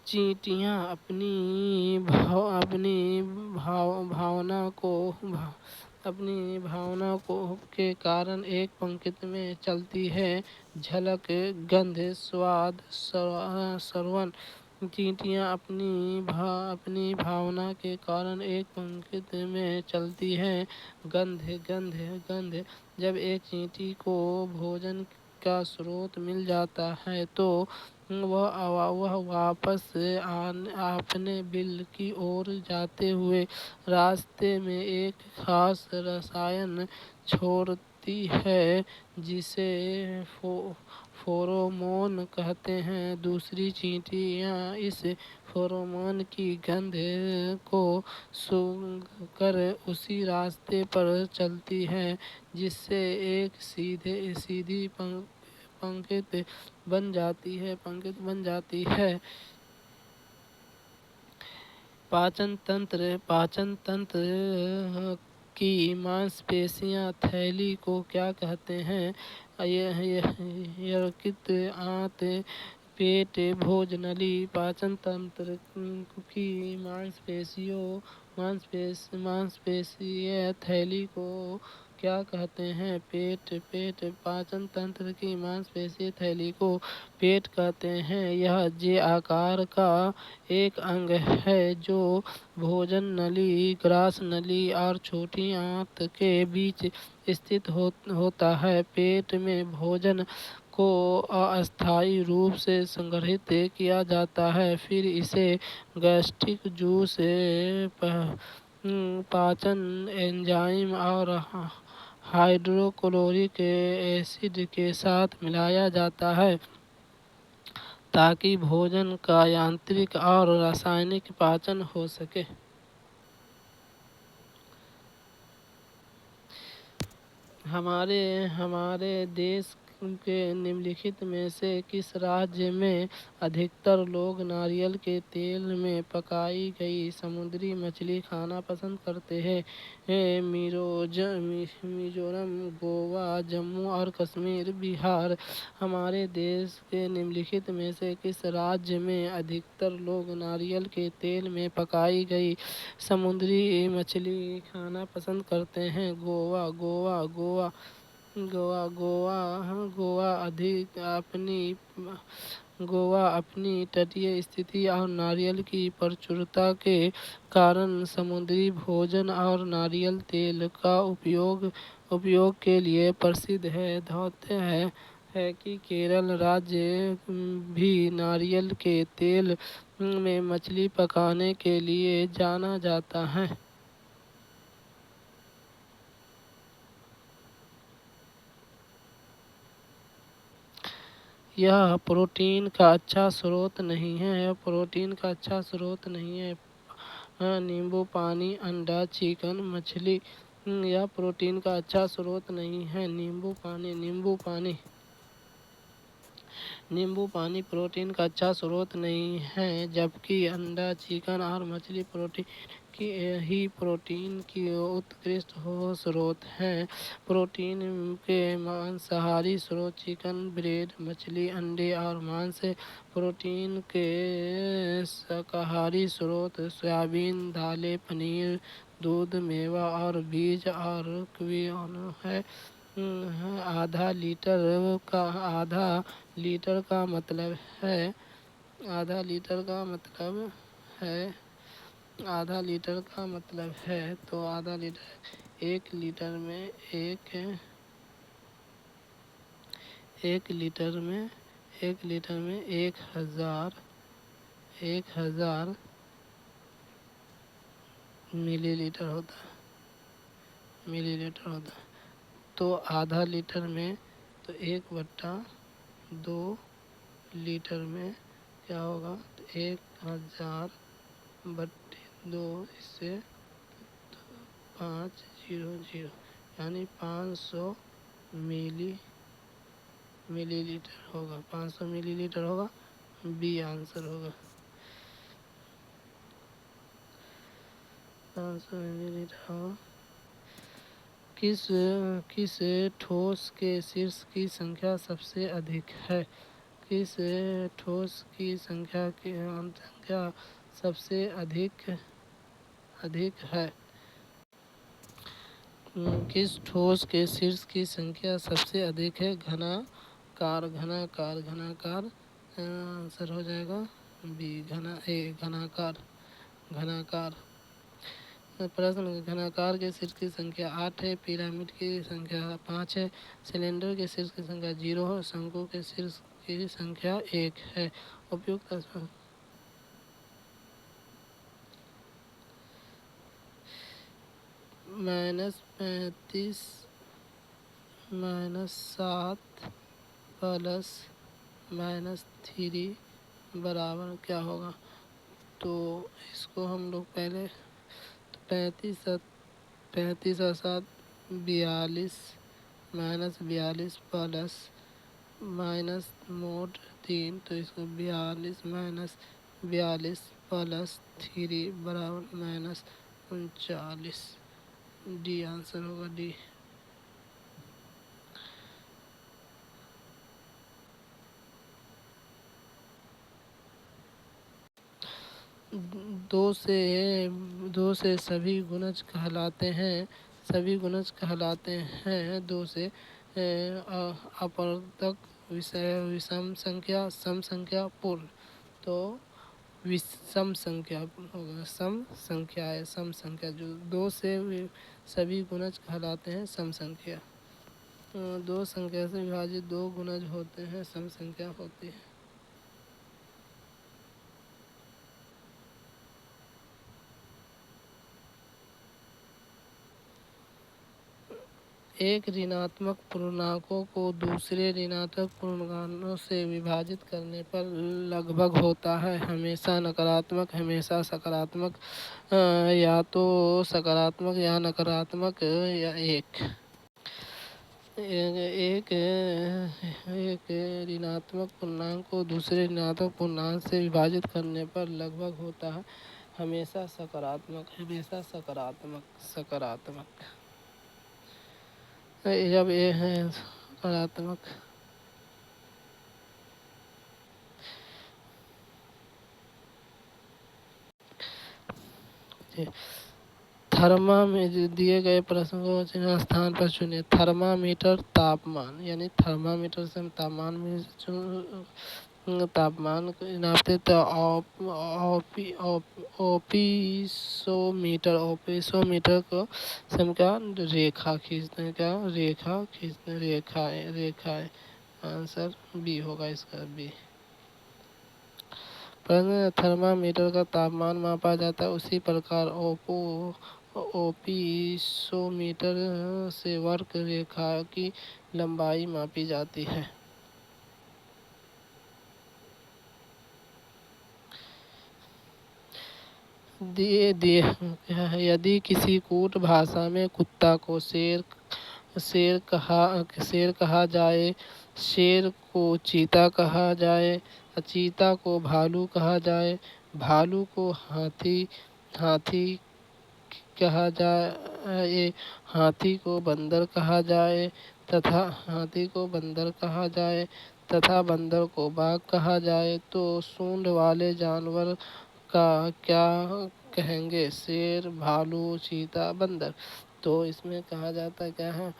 S1: चींटियां अपनी भावना को के कारण एक पंक्ति में चलती है। झलक, गंध, स्वाद, श्रवण, चींटियाँ अपनी भावना के कारण एक पंक्ति में चलती हैं। गंध गंध गंध। जब एक चींटी को भोजन का स्रोत मिल जाता है तो वह वापस अपने बिल की ओर जाते हुए रास्ते में एक खास रसायन छोड़ती है जिसे फेरोमोन कहते हैं। दूसरी चींटियां इस फेरोमोन की गंध को सूंघकर उसी रास्ते पर चलती हैं, जिससे एक सीधी पंक्ति बन जाती है। पाचन तंत्र की मांसपेशियां थैली को क्या कहते हैं? यकृत, आंत, पेट, भोजनली। पाचन तंत्र की मांसपेशीय थैली को क्या कहते हैं? पेट। पाचन तंत्र की मांसपेशीय थैली को पेट कहते हैं। यह जे आकार का एक अंग है जो भोजन नली, ग्रास नली और छोटी आंत के बीच स्थित होता है। पेट में भोजन को अस्थायी रूप से संग्रहित किया जाता है, फिर इसे गैस्ट्रिक जूस, पाचन एंजाइम और हाइड्रोक्लोरिक एसिड के साथ मिलाया जाता है ताकि भोजन का यांत्रिक और रासायनिक पाचन हो सके। हमारे देश के निम्नलिखित में से किस राज्य में अधिकतर लोग नारियल के तेल में पकाई गई समुद्री मछली खाना पसंद करते हैं? मिजोरम, गोवा, जम्मू और कश्मीर, बिहार। हमारे देश के निम्नलिखित में से किस राज्य में अधिकतर लोग नारियल के तेल में पकाई गई समुद्री मछली खाना पसंद करते हैं? गोवा। गोवा अपनी तटीय स्थिति और नारियल की प्रचुरता के कारण समुद्री भोजन और नारियल तेल का उपयोग के लिए प्रसिद्ध है। धौत्य है कि केरल राज्य भी नारियल के तेल में मछली पकाने के लिए जाना जाता है। यह प्रोटीन का अच्छा स्रोत नहीं है। नींबू पानी, अंडा, चिकन, मछली। यह प्रोटीन का अच्छा स्रोत नहीं है। नींबू पानी प्रोटीन का अच्छा स्रोत नहीं है, जबकि अंडा, चिकन और मछली प्रोटीन की उत्कृष्ट स्रोत हैं। प्रोटीन के मांसाहारी स्रोत चिकन, ब्रेड, मछली, अंडे और मांस हैं। प्रोटीन के शाकाहारी स्रोत सोयाबीन, दालें, पनीर, दूध, मेवा और बीज और क्विनोआ है। आधा लीटर का मतलब है तो आधा लीटर एक लीटर में 1000 मिलीलीटर होता है। तो आधा लीटर में तो 1/2 लीटर में क्या होगा? तो 1000/2 इससे 500 यानी 500 मिलीलीटर होगा। 500 मिलीलीटर होगा। बी आंसर होगा। 500 मिलीलीटर होगा। किस ठोस के शीर्ष की संख्या सबसे अधिक है? किस ठोस की संख्या सबसे अधिक है? किस ठोस के शीर्ष की संख्या सबसे अधिक है? घनाकार आंसर हो जाएगा। बी घनाकार। घनाकार प्रश्न, घनाकार के शीर्ष की संख्या 8 है, पिरामिड की संख्या 5 है, सिलेंडर के शीर्ष की संख्या 0 है, शंकु के शीर्ष की संख्या 1 है। उपयुक्त -35 -7 प्लस -3 बराबर क्या होगा? तो इसको हम लोग पहले 35 और 7 42 -42 प्लस माइनस मोड 3, तो इसको 42 -42 प्लस 3 बराबर -39। डी आंसर होगा, डी। दो से सभी गुणज कहलाते हैं। सभी गुणज कहलाते हैं दो से अपर्दक विषम संख्या, सम संख्या, पूर्ण। तो विषम संख्या होगा, सम संख्या है, सम संख्या जो दो से सभी गुणज कहलाते हैं सम संख्या। दो संख्या से विभाजित दो गुणज होते हैं, सम संख्या होती है। एक ऋणात्मक पूर्णांकों को दूसरे ऋणात्मक पूर्णांकों से विभाजित करने पर लगभग होता है। हमेशा नकारात्मक, हमेशा सकारात्मक, या तो सकारात्मक या नकारात्मक, या एक एक ऋणात्मक पूर्णांक को दूसरे ऋणात्मक पूर्णांक से विभाजित करने पर लगभग होता है। हमेशा सकारात्मक, हमेशा सकारात्मक, सकारात्मक। जब ये है सकारात्मक। थर्मामीटर दिए गए प्रश्न को चिन्ह स्थान पर चुनिए। थर्मामीटर तापमान, यानी थर्मामीटर से हम तापमान में तापमान नापते, तो ओपिसोमीटर, ओपिसोमीटर को से हम क्या रेखा खींचते हैं, क्या रेखा खींचते हैं, रेखाएं। आंसर बी होगा इसका, बी। पर थर्मामीटर का तापमान मापा जाता है, उसी प्रकार ओपिसोमीटर से वक्र रेखा की लंबाई मापी जाती है। यदि किसी कूट भाषा में कुत्ता को शेर कहा जाए, शेर को चीता कहा जाए, चीता को भालू कहा जाए, भालू को हाथी कहा जाए, हाथी को बंदर कहा जाए, तथा हाथी को बंदर कहा जाए, तथा बंदर को बाघ कहा जाए, तो सूंड वाले जानवर का क्या कहेंगे? शेर, भालू, चीता, बंदर। तो इसमें कहा जाता है क्या है,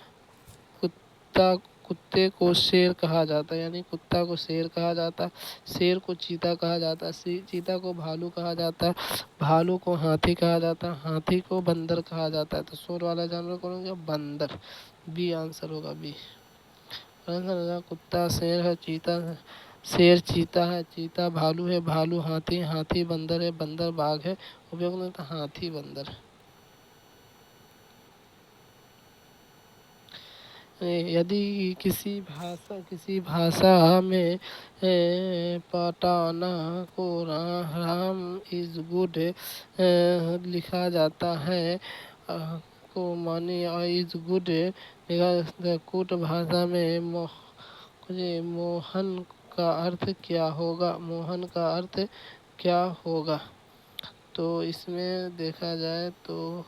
S1: कुत्ते को शेर कहा जाता है, यानी कुत्ता को शेर कहा जाता है, शेर को चीता कहा जाता है, चीता को भालू कहा जाता है, भालू को हाथी कहा जाता है, हाथी को बंदर कहा जाता है। तो सूंड वाला जानवर कौन हो गया? बंदर। बी आंसर होगा, बी। कुत्ता शेर है, शेर चीता है, चीता भालू है, भालू हाथी, हाथी बंदर है, बंदर बाघ है। उपयोग में हाथी बंदर। यदि किसी भाषा में पटाना को राम इज गुड लिखा जाता है, को मानी इज गुड लिखा, कूट भाषा में मोहन का अर्थ क्या होगा? मोहन का अर्थ क्या होगा? तो इसमें देखा जाए तो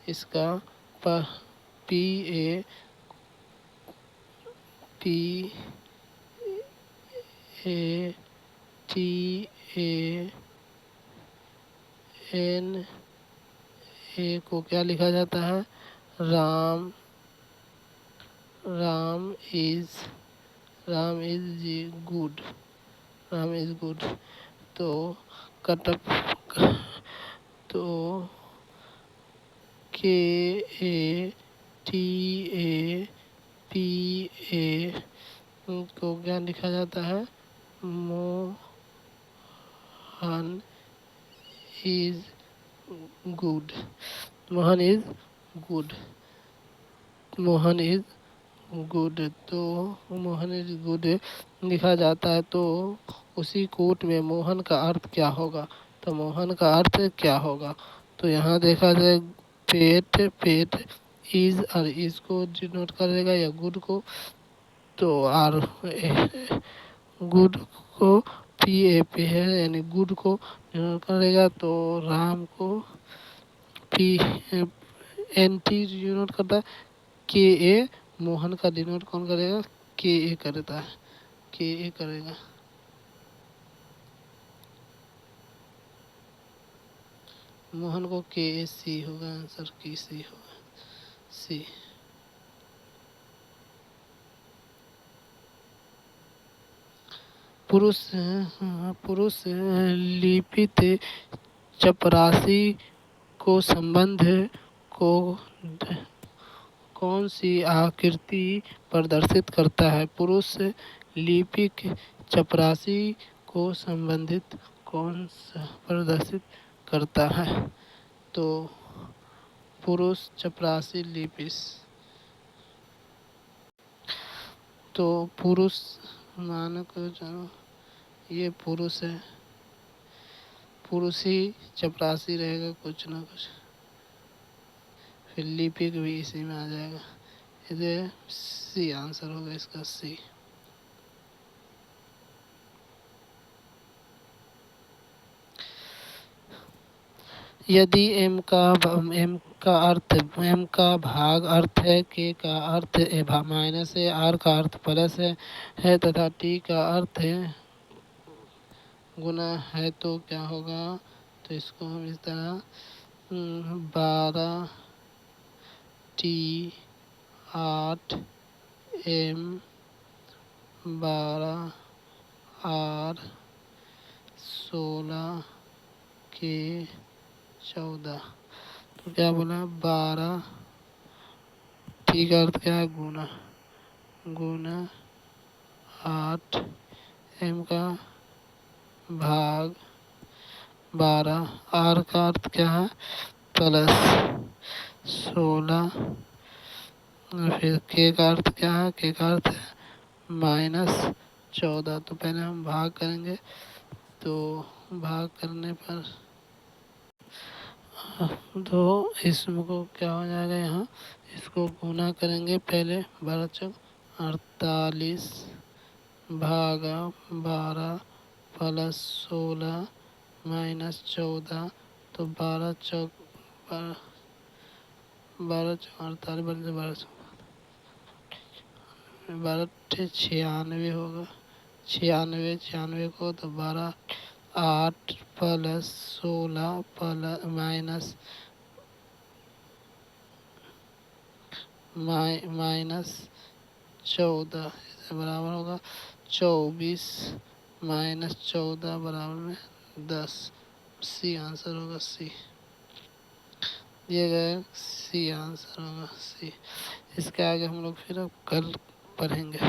S1: इसका PATAN को क्या लिखा जाता है? Ram Ram is good, Ram is good. तो कटअप तो KATAPA को क्या लिखा जाता है? Mohan is good. Mohan is good. Mohan is good. तो मोहन इज गुड लिखा जाता है, तो उसी कोट में मोहन का अर्थ क्या होगा? तो मोहन का अर्थ क्या होगा? तो यहाँ देखा जाए पेट, पेट इज और इसको डिनोट करेगा या गुड को, तो आर गुड को PAP है यानी गुड को डिनोट करेगा, तो राम को PNT डिनोट करता है। KA मोहन का डिनोट कौन करेगा? KA करता है, KA करेगा। मोहन को KAC होगा, आंसर KC होगा, C। पुरुष लिपित चपरासी को संबंध को कौन सी आकृति प्रदर्शित करता है? पुरुष लिपिक चपरासी को संबंधित कौन सा प्रदर्शित करता है? तो पुरुष चपरासी लिपिस। तो पुरुष मानो को जानो, ये पुरुष है, पुरुष ही चपरासी रहेगा कुछ ना कुछ, फिर लिपिक भी इसी में आ जाएगा। इधर C आंसर होगा इसका, C। यदि M का भाग अर्थ है, K का अर्थ माइनस है, R का अर्थ प्लस है तथा T का अर्थ है गुना है, तो क्या होगा? तो इसको हम इस तरह 12 T 8 M 12 R 16 K 14। तो क्या बोला? 12 T का अर्थ क्या है? गुना, गुना 8 M का भाग 12, R का अर्थ क्या है? प्लस 16, फिर K का अर्थ क्या है? K का अर्थ है माइनस 14। तो पहले हम भाग करेंगे, तो भाग करने पर तो इसमें को क्या हो जाएगा? यहाँ इसको गुना करेंगे पहले, 12 चौक 48 भागा 12 प्लस 16 माइनस 14, तो 12 चौक 48, 12 96 होगा, 96 को तो 12 8 प्लस 16 प्लस माइनस 14 इसे बराबर होगा 24 माइनस 14 बराबर में 10। C आंसर होगा, C। दिए गए C आंसर होगा, C। इसके आगे हम लोग फिर अब कल पढ़ेंगे।